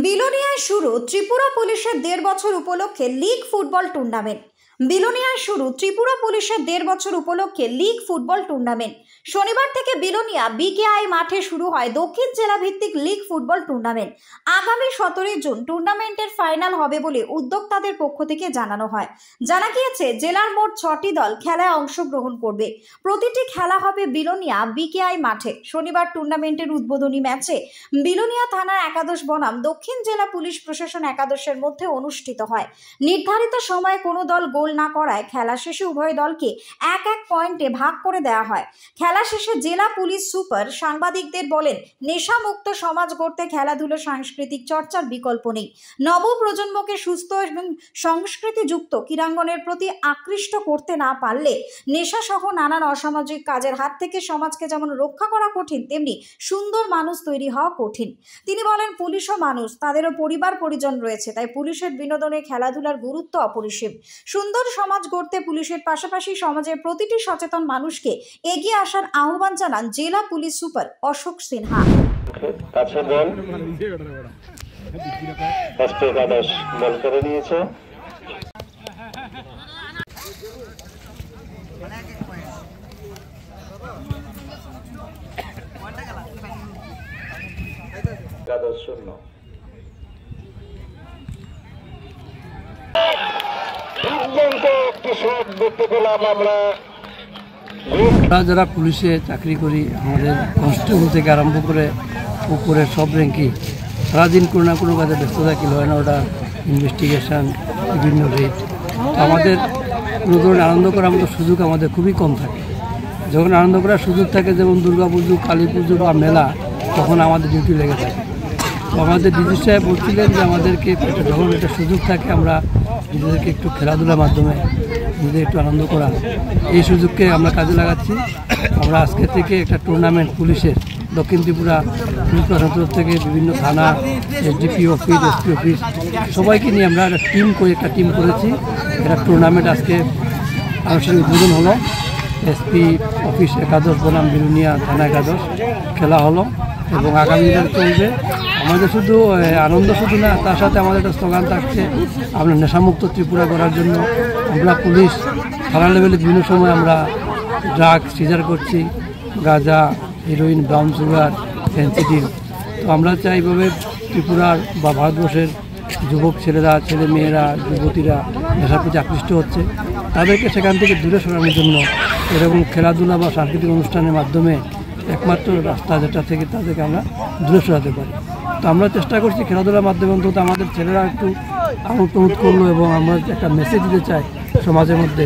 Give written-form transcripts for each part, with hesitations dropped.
বিলোনিয়ায় শুরু ত্রিপুরা পুলিশের 1.5 বছর উপলক্ষে লীগ ফুটবল টুর্নামেন্ট। বিলোনিয়ায় শুরু ত্রিপুরা পুলিশের 1.5 বছর উপলক্ষে লীগ ফুটবল টুর্নামেন্ট। শনিবার থেকে বিলোনিয়া বিকেআই মাঠে শুরু হয় দক্ষিণ জেলা ভিত্তিক লীগ ফুটবল টুর্নামেন্ট। আগামী 17 জুন টুর্নামেন্টের ফাইনাল হবে বলে উদ্যোক্তাদের পক্ষ থেকে জানানো হয়। জানা গিয়েছে জেলার মোট 6টি দল খেলায় অংশগ্রহণ করবে। প্রতিটি খেলা হবে বিলোনিয়া বিকেআই মাঠে। শনিবার টুর্নামেন্টের উদ্বোধনী ম্যাচে বিলোনিয়া থানার একাদশ বনাম দক্ষিণ জেলা পুলিশ প্রশাসন একাদশের মধ্যে অনুষ্ঠিত হয়। নির্ধারিত সময়ে কোনো দল গোল না করায় খেলা শেষে উভয় দলকে এক পয়েন্টে ভাগ করে দেওয়া হয়। খেলা শেষে জেলা পুলিশ সুপার সাংবাদিকদের বলেন, নেশামুক্ত সমাজ গড়তে খেলাধুলো সাংস্কৃতিক চর্চার বিকল্প নেই। নব প্রজন্মকে সুস্থ এবং সংস্কৃতিযুক্ত ক্রীড়াঙ্গনের প্রতি আকৃষ্ট করতে না পারলে নেশাসহ নানান অসামাজিক কাজের হাত থেকে সমাজকে যেমন রক্ষা করা কঠিন, তেমনি সুন্দর মানুষ তৈরি হওয়া কঠিন। তিনি বলেন, পুলিশও মানুষ, তাদেরও পরিবার পরিজন রয়েছে, তাই পুলিশের বিনোদনে খেলাধুলার গুরুত্ব অপরিসীম। সুন্দর সমাজ গড়তে পুলিশের পাশাপাশি সমাজের প্রতিটি সচেতন মানুষকে এগিয়ে আসার আহ্বান জানান জেলা পুলিশ সুপার অশোক সিনহা। যারা পুলিশে চাকরি করি, আমাদের কনস্টেবল থেকে আরম্ভ করে উপরের সব র্যাঙ্কি সারাদিন কোনো না কোনো কাজে ব্যস্ত থাকি। হয় না ওটা ইনভেস্টিগেশন, বিভিন্ন রেট। আমাদের কোনো ধরনের আনন্দ করার মতো সুযোগ আমাদের খুবই কম থাকে। যখন আনন্দ করার সুযোগ থাকে, যেমন দুর্গা পুজো, কালী পুজো বা মেলা, তখন আমাদের ডিউটি লেগে থাকে। তো আমাদের ডিজি সাহেব বলছিলেন যে আমাদেরকে যখন একটা সুযোগ থাকে আমরা নিজেদেরকে একটু খেলাধুলার মাধ্যমে নিজেদের একটু আনন্দ করা, এই সুযোগকে আমরা কাজে লাগাচ্ছি। আমরা আজকে থেকে একটা টুর্নামেন্ট পুলিশের দক্ষিণ ত্রিপুরা পুলিশ প্রশাসন থেকে বিভিন্ন থানা, এসডিপি অফিস, এসপি অফিস সবাইকে নিয়ে আমরা একটা টিম করেছি। একটা টুর্নামেন্ট আজকে আনুষ্ঠানিক উদ্বোধন হলো। এসপি অফিস একাদশ বনাম বিলোনিয়া থানা একাদশ খেলা হলো এবং আগামী দিন চলবে। আমাদের শুধু আনন্দ শুধু না, তার সাথে আমাদের একটা স্লোগান থাকছে, আমরা নেশামুক্ত ত্রিপুরা করার জন্য আমরা পুলিশ থানা লেভেলে বিভিন্ন সময় আমরা ড্রাগস সিজার করছি, গাঁজা, হিরোইন, ব্রাউন সুগার, ফেন্সিডিল। তো আমরা চাই এইভাবে ত্রিপুরার বা ভারতবর্ষের যুবক ছেলেরা, ছেলে মেয়েরা, যুবতীরা নেশার প্রতি আকৃষ্ট হচ্ছে, তাদেরকে সেখান থেকে দূরে সরানোর জন্য এরকম খেলাধুলা বা সাংস্কৃতিক অনুষ্ঠানের মাধ্যমে একমাত্র রাস্তা যেটা থেকে তাদেরকে আমরা দূরে সরাতে পারি। তো আমরা চেষ্টা করছি খেলাধুলার মাধ্যমে অন্তত আমাদের ছেলেরা একটু অনুপ্রাণিত করলো এবং আমরা একটা মেসেজ দিতে চাই সমাজের মধ্যে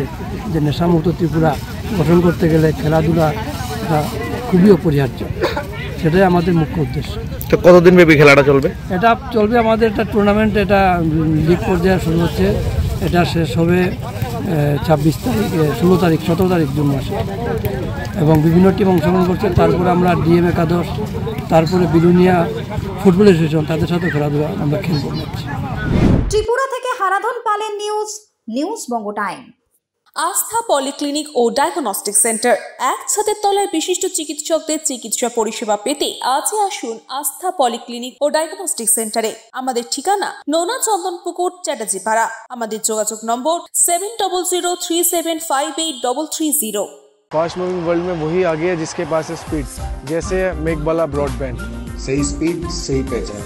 যে নেশামুক্ত ত্রিপুরা গঠন করতে গেলে খেলাধুলা খুবই অপরিহার্য। সেটাই আমাদের মুখ্য উদ্দেশ্য। তো কতদিন ব্যাপী খেলাটা চলবে? এটা চলবে আমাদের একটা টুর্নামেন্ট, এটা লিগ পর্যায়ে শুরু হচ্ছে, এটা শেষ হবে 26 তারিখ, 16 তারিখ, 17 তারিখ জুন মাসে, এবং বিভিন্ন টিম অংশগ্রহণ করছে। তারপরে আমরা ডিএম একাদশ, তারপরে বিলোনিয়া ফুটবল অ্যাসোসিয়েশন, তাদের সাথে খেলাধুলা আমরা খেলবো। ত্রিপুরা থেকে হারাধন পালের নিউজ বঙ্গ টাইম। আস্থা পলিক্লিনিক ও ডায়াগনস্টিক সেন্টার, এক ছাদের তলায় বিশিষ্ট চিকিৎসকদের চিকিৎসা পরিষেবা পেতে আজই আসুন আস্থা পলিক্লিনিক ও ডায়াগনস্টিক সেন্টারে। আমাদের ঠিকানা নোনা চন্দনপুকুর, চ্যাটার্জিপাড়া। আমাদের যোগাযোগ নম্বর 7003758330। फास्ट मूविंग वर्ल्ड में वही आगे है जिसके पास है स्पीड, जैसे मेघबाला ब्रॉडबैंड। सही स्पीड, सही पहचान।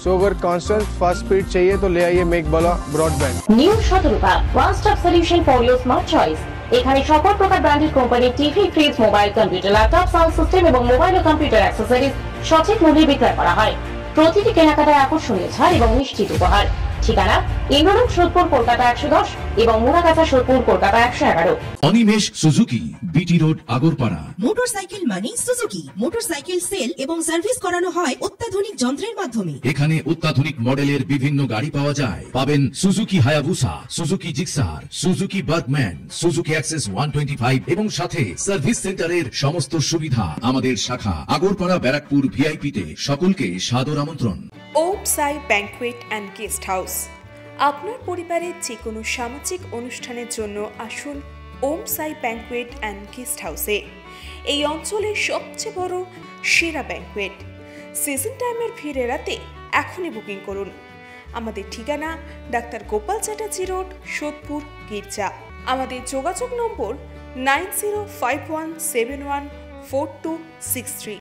सो अगर कांस्टेंट फास्ट स्पीड चाहिए तो ले आइए Meghbala broadband. New Shatarupa one stop solution for your smart choice. এখানে সকল প্রকার ব্র্যান্ডেড কোম্পানির TV, fridge, mobile, computer, laptop, sound system এবং মোবাইল ও কম্পিউটার অ্যাক্সেসরিজ সঠিক মূল্যে বিক্রয় করা হয়। প্রতিটি কেনাকাটায় আকর্ষণীয় ছাড় এবং নিশ্চিত উপহার। ঠিকানা ইন্দ্রলোক, সোদপুর, কলকাতা 110 এবং Muragachha, Sodepur, Kolkata 111। Animesh Suzuki, BT road, Agarpara. Motorcycle মানে সুজুকি। মোটরসাইকেল সেল এবং সার্ভিস করানো হয় অত্যাধুনিক যন্ত্রের মাধ্যমে। এখানে অত্যাধুনিক মডেলের বিভিন্ন গাড়ি পাওয়া যায়। পাবেন Suzuki Hayabusa, Suzuki Gixxer, Suzuki Bergman, Suzuki access 125 এবং সাথে সার্ভিস সেন্টারের সমস্ত সুবিধা। আমাদের শাখা আগরপাড়া, ব্যারাকপুর ভিআইপি তে। সকলকে সাদর আমন্ত্রণ। ওম সাই ব্যাংকুয়েট অ্যান্ড গেস্ট হাউস। আপনার পরিবারের যে কোনো সামাজিক অনুষ্ঠানের জন্য আসুন ওম সাই ব্যাংকুয়েট অ্যান্ড গেস্ট হাউসে। এই অঞ্চলের সবচেয়ে বড় সেরা ব্যাংকুয়েট। সিজন টাইমের ভিড় এড়াতে এখনই বুকিং করুন। আমাদের ঠিকানা ডাক্তার গোপাল চ্যাটার্জি রোড, সোদপুর, গির্জা। আমাদের যোগাযোগ নম্বর 9051714263।